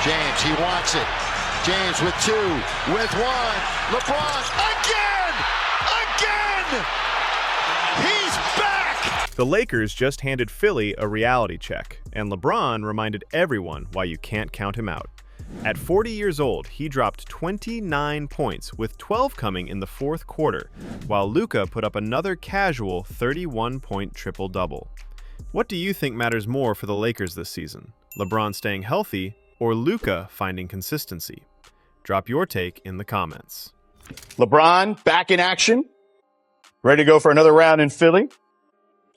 James, he wants it. James with two, with one. LeBron again! He's back! The Lakers just handed Philly a reality check, and LeBron reminded everyone why you can't count him out. At 40 years old, he dropped 29 points, with 12 coming in the fourth quarter, while Luka put up another casual 31-point triple-double. What do you think matters more for the Lakers this season? LeBron staying healthy or Luka finding consistency? Drop your take in the comments. LeBron back in action, ready to go for another round in Philly.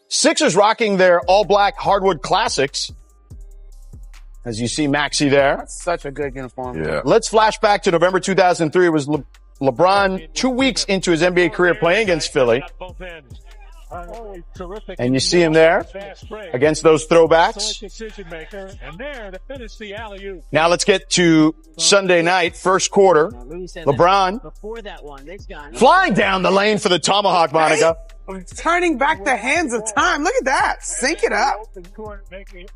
Sixers rocking their all-black hardwood classics. As you see Maxey there. That's such a good uniform. Yeah. Let's flash back to November 2003. It was LeBron 2 weeks into his NBA career playing against Philly. And you see him there against those throwbacks. Now let's get to Sunday night, first quarter. LeBron flying down the lane for the tomahawk, Monica. Turning back the hands of time. Look at that. Sync it up.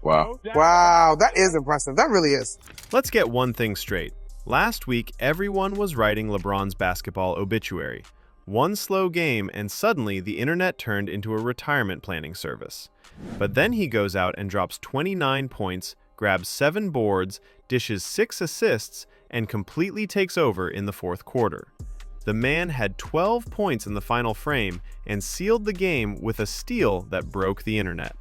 Wow. Wow, that is impressive. That really is. Let's get one thing straight. Last week, everyone was writing LeBron's basketball obituary. One slow game, and suddenly the internet turned into a retirement planning service. But then he goes out and drops 29 points, grabs 7 boards, dishes 6 assists, and completely takes over in the fourth quarter. The man had 12 points in the final frame and sealed the game with a steal that broke the internet.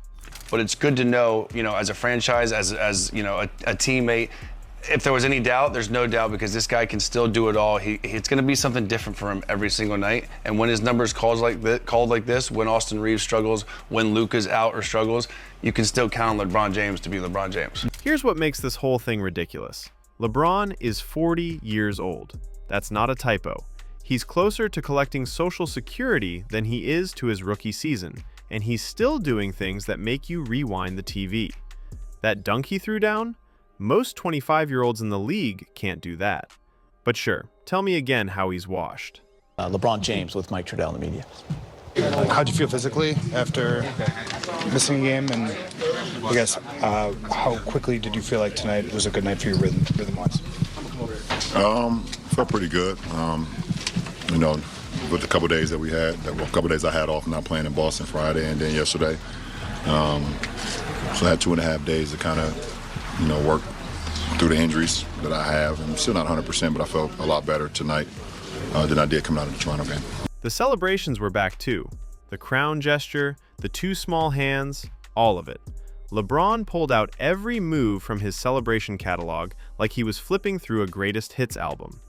But it's good to know, as a franchise, as a teammate, if there was any doubt, there's no doubt, because this guy can still do it all. It's going to be something different for him every single night. And when his numbers called like this, when Austin Reeves struggles, when Luka's out or struggles, you can still count on LeBron James to be LeBron James. Here's what makes this whole thing ridiculous. LeBron is 40 years old. That's not a typo. He's closer to collecting Social Security than he is to his rookie season, and he's still doing things that make you rewind the TV. That dunk he threw down? Most 25-year-olds in the league can't do that. But sure, tell me again how he's washed. LeBron James with Mike Trudell in the media. How'd you feel physically after missing a game? And I guess, how quickly did you feel like tonight was a good night for you rhythm-wise? Felt pretty good. With the couple days that we had, a couple days I had off, not playing in Boston Friday and then yesterday. So I had 2.5 days to kind of, work through the injuries that I have. I'm still not 100%, but I felt a lot better tonight than I did coming out of the Toronto game. The celebrations were back too. The crown gesture, the 2 small hands, all of it. LeBron pulled out every move from his celebration catalog like he was flipping through a greatest hits album.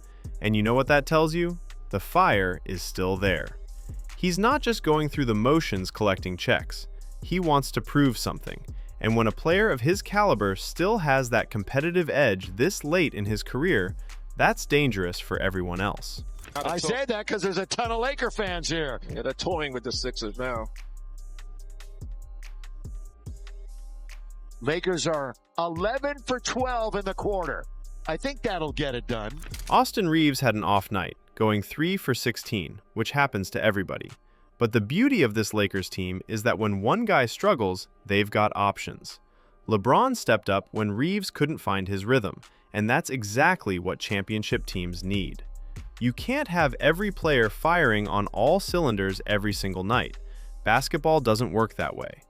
And you know what that tells you? The fire is still there. He's not just going through the motions collecting checks. He wants to prove something. And when a player of his caliber still has that competitive edge this late in his career, that's dangerous for everyone else. I say that because there's a ton of Laker fans here. Yeah, they're toying with the Sixers now. Lakers are 11 for 12 in the quarter. I think that'll get it done. Austin Reeves had an off night, going 3 for 16, which happens to everybody. But the beauty of this Lakers team is that when one guy struggles, they've got options. LeBron stepped up when Reeves couldn't find his rhythm, and that's exactly what championship teams need. You can't have every player firing on all cylinders every single night. Basketball doesn't work that way.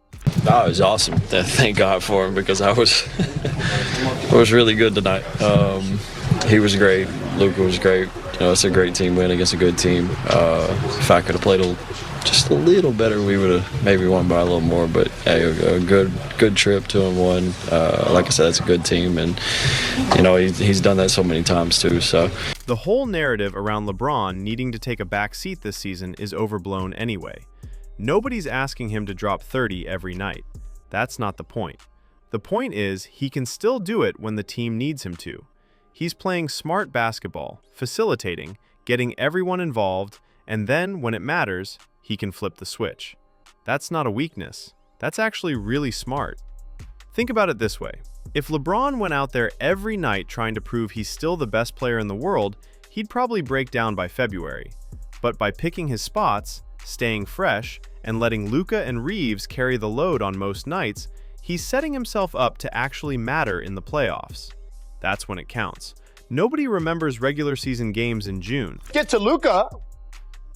Oh, it was awesome. Thank God for him, because I was really good tonight. He was great. Luka was great. It's a great team win against a good team. If I could have played just a little better, we would have maybe won by a little more. But hey, a good trip, 2-1. Like I said, it's a good team, and he's done that so many times too. So the whole narrative around LeBron needing to take a back seat this season is overblown anyway. Nobody's asking him to drop 30 every night. That's not the point. The point is he can still do it when the team needs him to. He's playing smart basketball, facilitating, getting everyone involved, and then, when it matters, he can flip the switch. That's not a weakness. That's actually really smart. Think about it this way. If LeBron went out there every night trying to prove he's still the best player in the world, he'd probably break down by February. But by picking his spots, staying fresh, and letting Luka and Reeves carry the load on most nights, he's setting himself up to actually matter in the playoffs. That's when it counts. Nobody remembers regular season games in June. Get to Luka.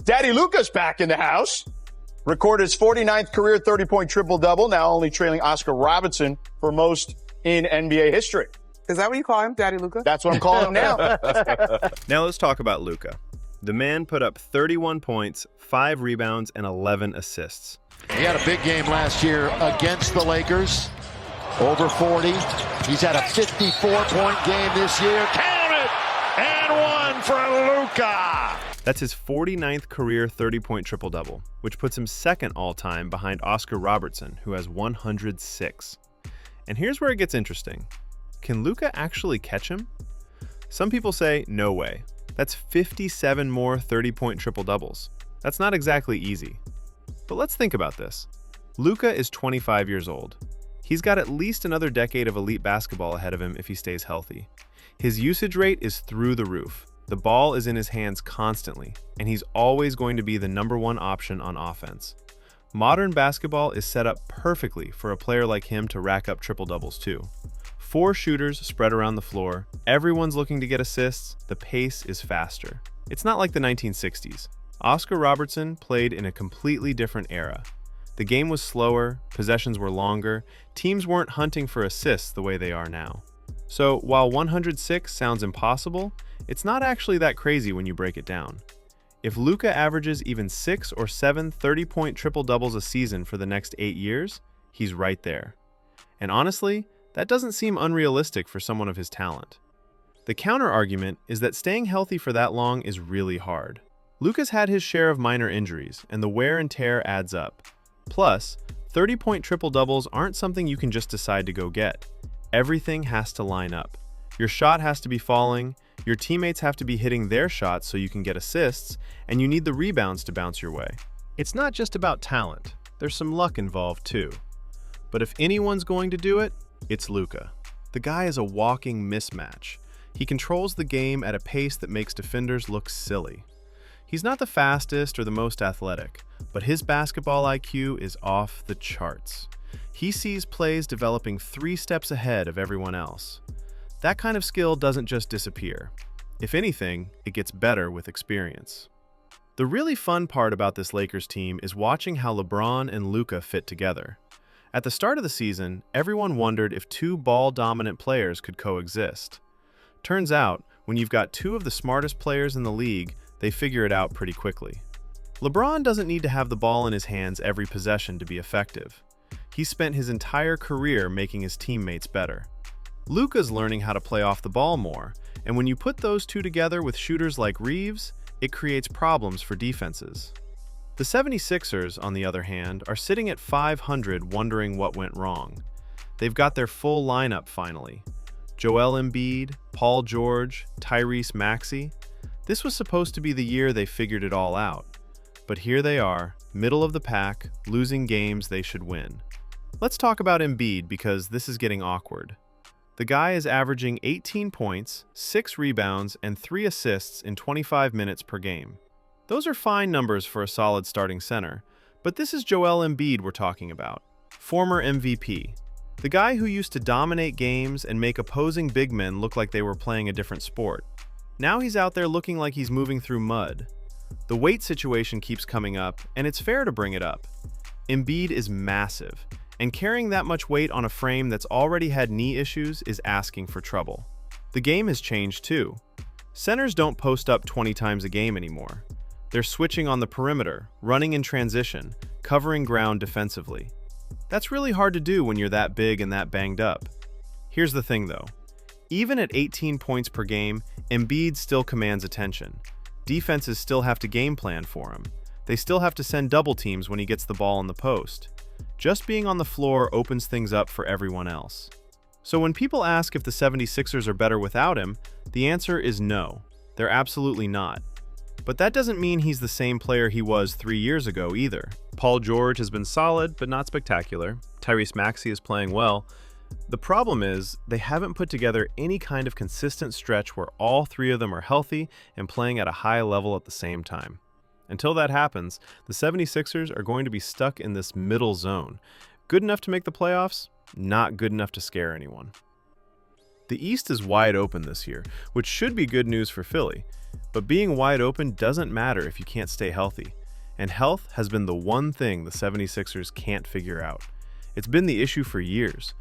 Daddy Luka's back in the house. Recorded his 49th career 30-point triple-double, now only trailing Oscar Robertson for most in NBA history. Is that what you call him, Daddy Luka? That's what I'm calling him now. Now let's talk about Luka. The man put up 31 points, 5 rebounds, and 11 assists. He had a big game last year against the Lakers. Over 40. He's had a 54-point game this year. Count it! And one for Luka! That's his 49th career 30-point triple-double, which puts him second all-time behind Oscar Robertson, who has 106. And here's where it gets interesting. Can Luka actually catch him? Some people say, no way. That's 57 more 30-point triple-doubles. That's not exactly easy. But let's think about this. Luka is 25 years old. He's got at least another decade of elite basketball ahead of him if he stays healthy. His usage rate is through the roof. The ball is in his hands constantly, and he's always going to be the #1 option on offense. Modern basketball is set up perfectly for a player like him to rack up triple-doubles too. 4 shooters spread around the floor, everyone's looking to get assists, the pace is faster. It's not like the 1960s. Oscar Robertson played in a completely different era. The game was slower, possessions were longer, teams weren't hunting for assists the way they are now. So while 106 sounds impossible, it's not actually that crazy when you break it down. If Luka averages even 6 or 7 30-point triple-doubles a season for the next 8 years, he's right there. And honestly, that doesn't seem unrealistic for someone of his talent. The counter-argument is that staying healthy for that long is really hard. Luka's had his share of minor injuries, and the wear and tear adds up. Plus, 30-point triple-doubles aren't something you can just decide to go get. Everything has to line up. Your shot has to be falling, your teammates have to be hitting their shots so you can get assists, and you need the rebounds to bounce your way. It's not just about talent. There's some luck involved too. But if anyone's going to do it, it's Luka. The guy is a walking mismatch. He controls the game at a pace that makes defenders look silly. He's not the fastest or the most athletic, but his basketball IQ is off the charts. He sees plays developing 3 steps ahead of everyone else. That kind of skill doesn't just disappear. If anything, it gets better with experience. The really fun part about this Lakers team is watching how LeBron and Luka fit together. At the start of the season, everyone wondered if 2 ball-dominant players could coexist. Turns out, when you've got 2 of the smartest players in the league, they figure it out pretty quickly. LeBron doesn't need to have the ball in his hands every possession to be effective. He spent his entire career making his teammates better. Luka's learning how to play off the ball more, and when you put those 2 together with shooters like Reeves, it creates problems for defenses. The 76ers, on the other hand, are sitting at 500 wondering what went wrong. They've got their full lineup finally. Joel Embiid, Paul George, Tyrese Maxey. This was supposed to be the year they figured it all out. But here they are, middle of the pack, losing games they should win. Let's talk about Embiid because this is getting awkward. The guy is averaging 18 points, 6 rebounds, and 3 assists in 25 minutes per game. Those are fine numbers for a solid starting center, but this is Joel Embiid we're talking about, former MVP. The guy who used to dominate games and make opposing big men look like they were playing a different sport. Now he's out there looking like he's moving through mud. The weight situation keeps coming up, and it's fair to bring it up. Embiid is massive, and carrying that much weight on a frame that's already had knee issues is asking for trouble. The game has changed too. Centers don't post up 20 times a game anymore. They're switching on the perimeter, running in transition, covering ground defensively. That's really hard to do when you're that big and that banged up. Here's the thing though. Even at 18 points per game, Embiid still commands attention. Defenses still have to game plan for him. They still have to send double teams when he gets the ball in the post. Just being on the floor opens things up for everyone else. So when people ask if the 76ers are better without him, the answer is no. They're absolutely not. But that doesn't mean he's the same player he was 3 years ago either. Paul George has been solid, but not spectacular. Tyrese Maxey is playing well. The problem is, they haven't put together any kind of consistent stretch where all 3 of them are healthy and playing at a high level at the same time. Until that happens, the 76ers are going to be stuck in this middle zone. Good enough to make the playoffs, not good enough to scare anyone. The East is wide open this year, which should be good news for Philly. But being wide open doesn't matter if you can't stay healthy. And health has been the one thing the 76ers can't figure out. It's been the issue for years.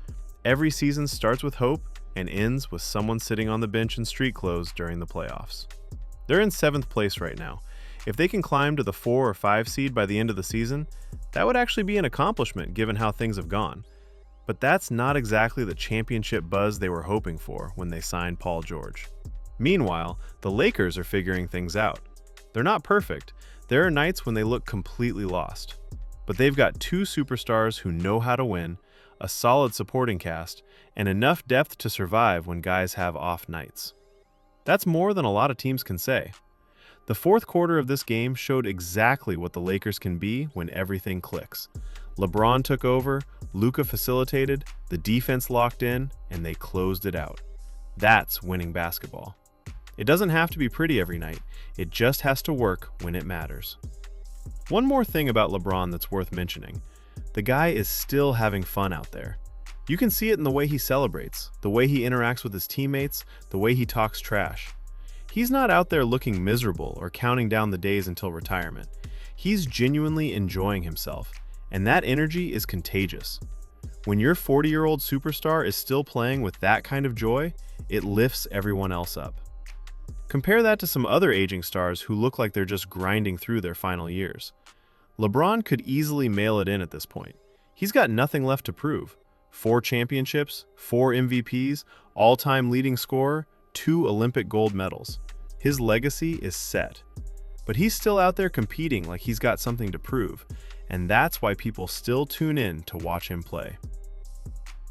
Every season starts with hope and ends with someone sitting on the bench in street clothes during the playoffs. They're in 7th place right now. If they can climb to the 4 or 5 seed by the end of the season, that would actually be an accomplishment given how things have gone. But that's not exactly the championship buzz they were hoping for when they signed Paul George. Meanwhile, the Lakers are figuring things out. They're not perfect. There are nights when they look completely lost. But they've got 2 superstars who know how to win, a solid supporting cast, and enough depth to survive when guys have off nights. That's more than a lot of teams can say. The 4th quarter of this game showed exactly what the Lakers can be when everything clicks. LeBron took over, Luka facilitated, the defense locked in, and they closed it out. That's winning basketball. It doesn't have to be pretty every night. It just has to work when it matters. One more thing about LeBron that's worth mentioning. The guy is still having fun out there. You can see it in the way he celebrates, the way he interacts with his teammates, the way he talks trash. He's not out there looking miserable or counting down the days until retirement. He's genuinely enjoying himself, and that energy is contagious. When your 40-year-old superstar is still playing with that kind of joy, it lifts everyone else up. Compare that to some other aging stars who look like they're just grinding through their final years. LeBron could easily mail it in at this point. He's got nothing left to prove. 4 championships, 4 MVPs, all-time leading scorer, 2 Olympic gold medals. His legacy is set. But he's still out there competing like he's got something to prove, and that's why people still tune in to watch him play.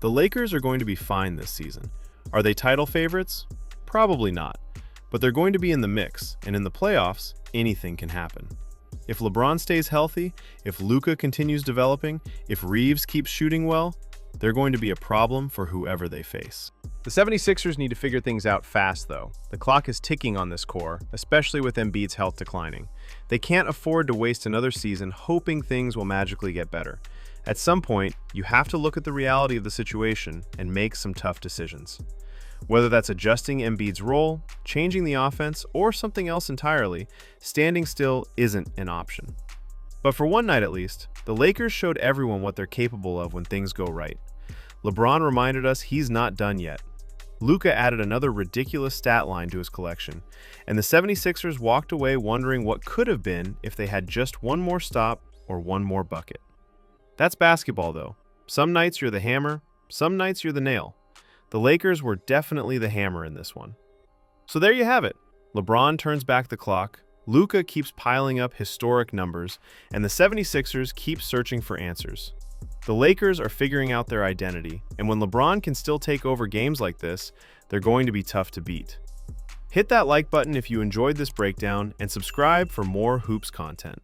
The Lakers are going to be fine this season. Are they title favorites? Probably not. But they're going to be in the mix, and in the playoffs, anything can happen. If LeBron stays healthy, if Luka continues developing, if Reeves keeps shooting well, they're going to be a problem for whoever they face. The 76ers need to figure things out fast, though. The clock is ticking on this core, especially with Embiid's health declining. They can't afford to waste another season hoping things will magically get better. At some point, you have to look at the reality of the situation and make some tough decisions. Whether that's adjusting Embiid's role, changing the offense, or something else entirely, standing still isn't an option. But for one night at least, the Lakers showed everyone what they're capable of when things go right. LeBron reminded us he's not done yet. Luka added another ridiculous stat line to his collection, and the 76ers walked away wondering what could have been if they had just one more stop or one more bucket. That's basketball, though. Some nights you're the hammer, some nights you're the nail. The Lakers were definitely the hammer in this one. So there you have it. LeBron turns back the clock, Luka keeps piling up historic numbers, and the 76ers keep searching for answers. The Lakers are figuring out their identity, and when LeBron can still take over games like this, they're going to be tough to beat. Hit that like button if you enjoyed this breakdown, and subscribe for more Hoops content.